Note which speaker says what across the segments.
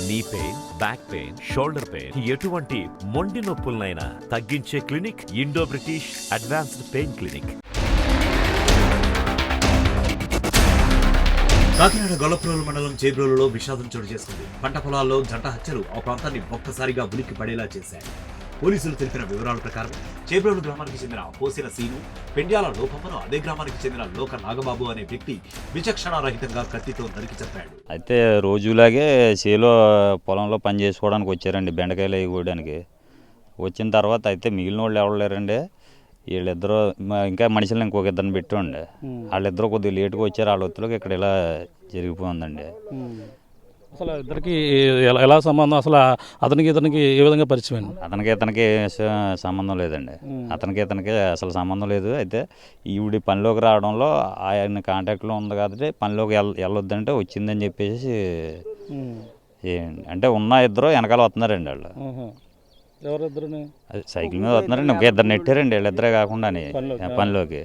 Speaker 1: Knee pain, back pain, shoulder pain, ఎటువంటి మొండి నొప్పులనైనా తగ్గించే clinic Indo British advanced pain clinic.
Speaker 2: Kakinada Gollaprolu మండలం చేబ్రోలులో విషాదం చోటు చేసుకుంది. పంట పొలాల్లో జంట హత్యలు ఆ ప్రాంతాన్ని ఒక్కసారిగా ఉలిక్కి పడేలా చేశాయి. పోలీసులు తెలిపిన వివరాల ప్రకారం చేబ్రోలు గ్రామానికి చెందిన పోసిన సీను, పెండ్యాల లోపమ్మను అదే గ్రామానికి చెందిన లోక నాగబాబు అనే వ్యక్తి విచక్షణారహితంగా కత్తితో నరికి చంపాడు.
Speaker 3: అయితే రోజులాగే చేలో పొలంలో పని చేసుకోవడానికి వచ్చారండి, బెండకాయలు వేయడానికి. వచ్చిన తర్వాత అయితే మిగిలిన వాళ్ళు ఎవరు లేరండి. వీళ్ళిద్దరూ ఇంకా మనుషులను ఇంకొక ఇద్దరిని పెట్టండి. వాళ్ళిద్దరూ కొద్దిగా లేటుగా వచ్చారు. వాళ్ళ ఒత్తులోకి ఇక్కడ ఇలా జరిగిపోయిందండి.
Speaker 4: అసలు ఇద్దరికి ఎలా సంబంధం? అసలు అతనికి ఇతనికి ఏ విధంగా పరిచయం?
Speaker 3: అతనికి ఇతనికి సంబంధం లేదండి. అతనికి ఇతనికి అసలు సంబంధం లేదు. అయితే ఈవిడి పనిలోకి రావడంలో ఆయన కాంటాక్ట్లో ఉంది కాబట్టి పనిలోకి వెళ్ళొద్దంటే వచ్చిందని చెప్పేసి అంటే ఉన్న ఇద్దరు వెనకాల వస్తున్నారండి. వాళ్ళు
Speaker 4: ఎవరిద్దరు
Speaker 3: సైకిల్ మీద వస్తున్నారండి. ఒక ఇద్దరు నెట్టారండి, వీళ్ళిద్దరే కాకుండా పనిలోకి.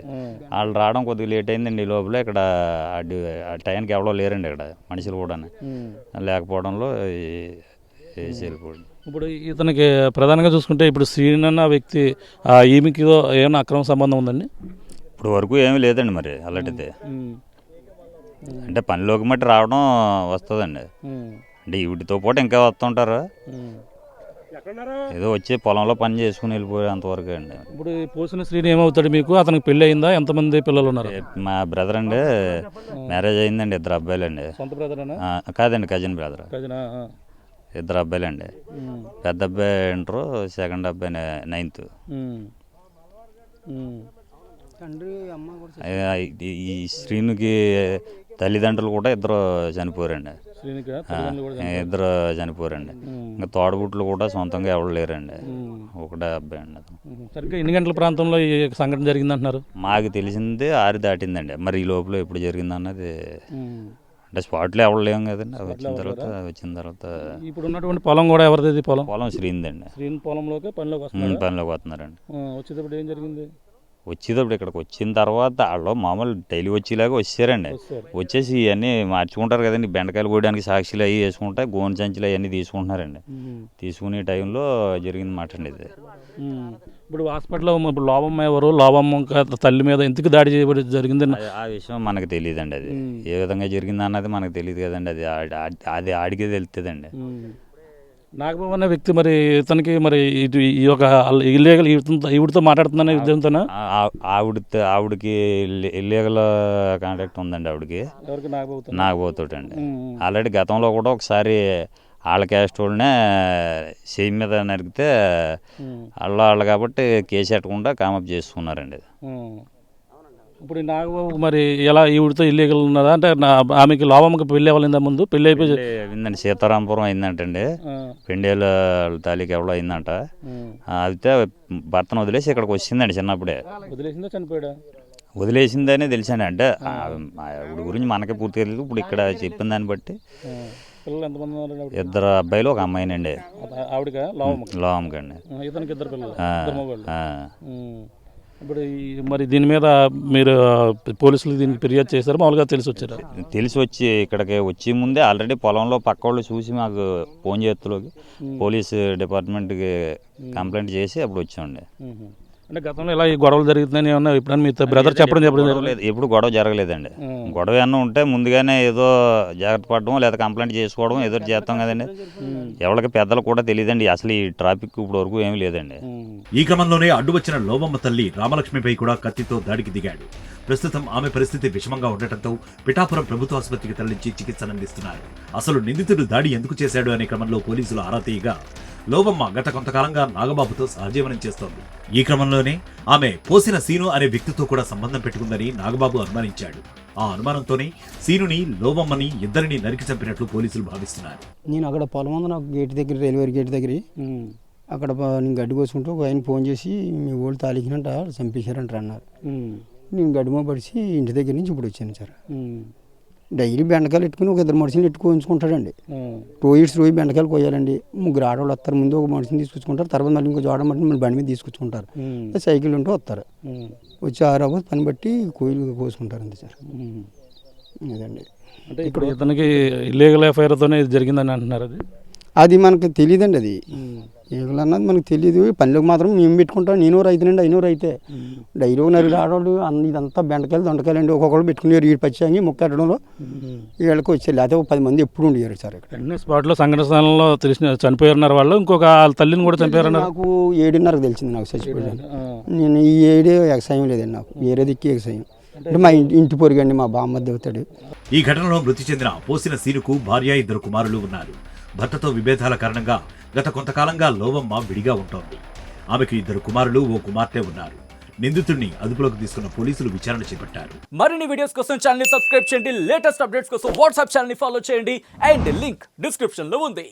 Speaker 3: వాళ్ళు రావడం కొద్దిగా లేట్ అయిందండి. ఈ లోపల ఇక్కడ టైంకి ఎవరో లేరండి ఇక్కడ మనుషులు కూడా. లేకపోవడంలో వెళ్ళిపోయింది.
Speaker 4: ఇప్పుడు ఇతనికి ప్రధానంగా చూసుకుంటే ఇప్పుడు శ్రీన్ అన్న వ్యక్తి ఈమెకి ఏమైనా అక్రమ సంబంధం ఉందండి?
Speaker 3: ఇప్పుడు వరకు ఏమీ లేదండి. మరి అలాంటిది అంటే పనిలోకి మట్టి రావడం వస్తుందండి. అంటే వీటితో పాటు ఇంకా వస్తుంటారు. ఏదో వచ్చి పొలంలో పని చేసుకుని వెళ్ళిపోయే అంతవరకు అండి.
Speaker 4: ఇప్పుడు పోసిన శ్రీని ఏమవుతాడు మీకు? అతనికి పెళ్ళి అయిందా? ఎంతమంది పిల్లలు ఉన్నారు?
Speaker 3: మా బ్రదర్ అండి, మ్యారేజ్ అయిందండి. ఇద్దరు అబ్బాయిలు అండి.
Speaker 4: సొంత బ్రదర్
Speaker 3: కాదండి, కజిన్ బ్రదర్. ఇద్దరు అబ్బాయిలు అండి. పెద్ద అబ్బాయి ఇంటరు, సెకండ్ అబ్బాయి 9th. ఈ శ్రీనుకి తల్లిదండ్రులు కూడా ఇద్దరు చనిపోయారండి. ఇద్దరు చనిపోయారండి. ఇంకా తోడబుట్లు కూడా సొంతంగా ఎవరు లేరండి. ఒకటే అబ్బాయి అండి.
Speaker 4: సరిగ్గా ఎన్ని గంటల ప్రాంతంలో ఈ సంఘటన జరిగింది అంటున్నారు?
Speaker 3: మాకు తెలిసింది 6 దాటిందండి. మరి ఈ లోపల ఎప్పుడు జరిగింది అన్నది అంటే స్పాట్లో ఎవరు లేము కదండి. వచ్చిన తర్వాత
Speaker 4: ఇప్పుడు ఉన్నటువంటి పొలం కూడా ఎవరిది? పొలం
Speaker 3: శ్రీనిదండి.
Speaker 4: శ్రీని పొలంలోకి పనిలోకి
Speaker 3: వస్తున్నారండి.
Speaker 4: వచ్చేటప్పుడు ఏం జరిగింది?
Speaker 3: వచ్చేటప్పుడు ఇక్కడికి వచ్చిన తర్వాత వాళ్ళు మామూలు డైలీ వచ్చేలాగా వచ్చారండి. వచ్చేసి ఇవన్నీ మార్చుకుంటారు కదండి. బెండకాయలు కోయడానికి సాక్షులు అవి వేసుకుంటా, గోను సంచులు అవన్నీ తీసుకుంటున్నారండి. తీసుకునే టైంలో జరిగింది మాట అండి ఇది.
Speaker 4: ఇప్పుడు హాస్పిటల్లో ఇప్పుడు లోబమ్మ ఎవరు? లోబమ్మ తల్లి మీద ఎందుకు దాడి చేయబడి జరిగింది?
Speaker 3: ఆ విషయం మనకు తెలియదండి. అది ఏ విధంగా జరిగింది అన్నది మనకు తెలియదు కదండి. అది ఆడికే తెలుస్తుందండి.
Speaker 4: నాగబాబు అనే వ్యక్తి మరి ఇతనికి మరి ఈ యొక్క ఇల్లీగల్ ఈవిడితో మాట్లాడుతుందనే ఉద్దేశంతోనా?
Speaker 3: ఆవిడకి ఇల్లీగల్ కాంటాక్ట్ ఉందండి. ఆవిడకి నాగబాబుతో అండి. ఆల్రెడీ గతంలో కూడా ఒకసారి వాళ్ళ క్యాస్ట్ వాళ్ళనే చేయి మీద నరికితే వాళ్ళు కాబట్టి కేసు పెట్టకుండా కామప్ చేసుకున్నారండి.
Speaker 4: ఇప్పుడు నాగబాబు మరి ఎలా ఈవిడితో ఇల్లీగల్ ఉన్నదా? అంటే ఆమెకి లోబమ్మకి పెళ్ళి అవ్వలేదా? ముందు పెళ్ళి అయిపోయి
Speaker 3: అయిందండి. సీతారాంపురం అయిందంటండి. పెండేల తాలికి ఎవడో అయిందంట. అయితే భర్తను వదిలేసి ఇక్కడికి వచ్చిందండి. చిన్నప్పుడే
Speaker 4: వదిలేసిందా చనిపోయాడా?
Speaker 3: వదిలేసిందనే తెలిసాను. అంటే ఆవిడ గురించి మనకే పూర్తిగా తెలియదు. ఇప్పుడు ఇక్కడ చెప్పిన దాన్ని బట్టి
Speaker 4: పిల్లలు ఎంతమంది ఉన్నారు?
Speaker 3: 2 అబ్బాయిలు, ఒక అమ్మాయినండి.
Speaker 4: ఆవిడగా లోబమ్మకండి. ఇతనికి 2 పిల్లలు. ఇప్పుడు మరి దీని మీద మీరు పోలీసులు దీనికి ఫిర్యాదు చేశారు? మామూలుగా తెలిసి వచ్చి ఇక్కడికి వచ్చే ముందే ఆల్రెడీ పొలంలో పక్క వాళ్ళు చూసి మాకు ఫోన్ చేతులోకి పోలీస్ డిపార్ట్మెంట్కి కంప్లైంట్ చేసి అప్పుడు వచ్చామండి. అంటే గతంలో ఇలా ఈ గొడవలు జరుగుతున్నాయని ఏమన్నా ఎప్పుడన్నా మీ బ్రదర్ చెప్పడం
Speaker 3: లేదు? ఎప్పుడు గొడవ జరగలేదండి. గొడవ ఏమన్నా ఉంటే ముందుగానే ఏదో జాగ్రత్త పడడం లేదా కంప్లైంట్ చేసుకోవడం ఏదో చేస్తాం కదండి. ఎవరికి పెద్దలు కూడా తెలియదండి. అసలు ఈ ట్రాఫిక్ ఇప్పుడు వరకు ఏమీ లేదండి.
Speaker 2: ఈ క్రమంలోనే అడ్డు వచ్చిన లోబమ్మ తల్లి రామలక్ష్మిపై కూడా కత్తితో దాడికి దిగాడు. ప్రస్తుతం ఆమె పరిస్థితి విషమంగా ఉండటంతో పిఠాపురం ప్రభుత్వ ఆసుపత్రికి తరలించి చికిత్సనందిస్తున్నారు. అసలు నిందితుడు దాడి ఎందుకు చేశాడు అనే క్రమంలో పోలీసులు ఆరా తీయగా లోబమ్మ గత కొంతకాలంగా నాగబాబుతో సహజీవనం చేస్తోంది. ఈ క్రమంలోనే ఆమె పోసిన సీను అనే వ్యక్తితో కూడా సంబంధం పెట్టుకుందని నాగబాబు అనుమానించాడు. ఆ అనుమానంతోనే సీనుని, లోబమ్మని ఇద్దరిని నరికి చంపినట్లు పోలీసులు భావిస్తున్నారు.
Speaker 5: నేను అక్కడ పొలం ఉంది, నాకు గేట్ దగ్గర, రైల్వే గేట్ దగ్గర అక్కడ నేను గడ్డి కోసుకుంటూ ఆయన ఫోన్ చేసి మీ ఓళ్ళు తాలికినంట చంపేశారంటారు అన్నారు. నేను గడ్డిమో పడిచి ఇంటి దగ్గర నుంచి ఇప్పుడు వచ్చాను సార్. డైలీ బెండకాయలు పెట్టుకుని ఒక 2 మనుషులు ఎట్టుకోయించుకుంటాడండి. 2 ఇయర్స్ రోజు బెండకాయలు కోయాలండి. 3 ఆడవాళ్ళు వస్తారు. ముందు ఒక మనిషిని తీసుకొచ్చుకుంటారు, తర్వాత మళ్ళీ ఇంకో జోడ మళ్ళీ బండి మీద తీసుకొచ్చుకుంటారు. సైకిల్ ఉంటూ వస్తారు. వచ్చి 6 అవర్స్ పని బట్టి కోయిలు కోసుకుంటారు అంతే సార్. అదండి.
Speaker 4: అంటే ఇప్పుడు ఇతనికి ఇల్లీగల్ ఎఫ్ఐఆర్తోనే ఇది జరిగిందని అంటున్నారు. అది
Speaker 5: అది మనకు తెలియదండి, అది ఈగలు అన్నది మనకు తెలియదు. పనిలోకి మాత్రం మేము పెట్టుకుంటాం. నేను రైతునండి, అయినో రైతే. డైరీ నరి ఆడవాళ్ళు ఇదంతా బెండకాయలు దొండకాయలు అండి. ఒక్కొక్కరు పెట్టుకునేవారు ఈ పచ్చాంగి ముక్కెట్టడంలో వీళ్ళకి వచ్చారు. లేకపోతే ఒక 10 మంది ఎప్పుడు ఉండేవారు సార్ ఇక్కడ.
Speaker 4: వెంటనే స్పాట్లో సంఘటన స్థలంలో తెలిసిన చనిపోయారన్నారు వాళ్ళు. ఇంకొక వాళ్ళ తల్లిని కూడా చనిపోయారన్నారు.
Speaker 5: నాకు 7:30కు తెలిసింది నాకు చచ్చిపోయాను. నేను ఈ 7 ఎగసాయం లేదండి, నాకు వేరే దిక్కు ఎగసాయం అంటే మా ఇంటి పొరుగండి, మా బామ్మ దేవతాడు.
Speaker 2: ఈ ఘటనలో మృతి చెందిన పోసిన సీనుకు భార్య 2 కుమారులు ఉన్నారు. భర్తతో విభేదాల కారణంగా గత కొంతకాలంగా లోవమ్మ విడిగా ఉంటోంది. ఆమెకు 2 కుమారులు, 1 కుమార్తె ఉన్నారు. నిందితుడిని అదుపులోకి తీసుకున్న పోలీసులు విచారణ చేపట్టారు.
Speaker 6: మరిన్ని వీడియోస్ కోసం ఛానల్ ని సబ్స్క్రైబ్ చేయండి. లేటెస్ట్ అప్డేట్స్ కోసం వాట్సాప్ ఛానల్ ని ఫాలో చేయండి. అండ్ లింక్ డిస్క్రిప్షన్ లో ఉంది.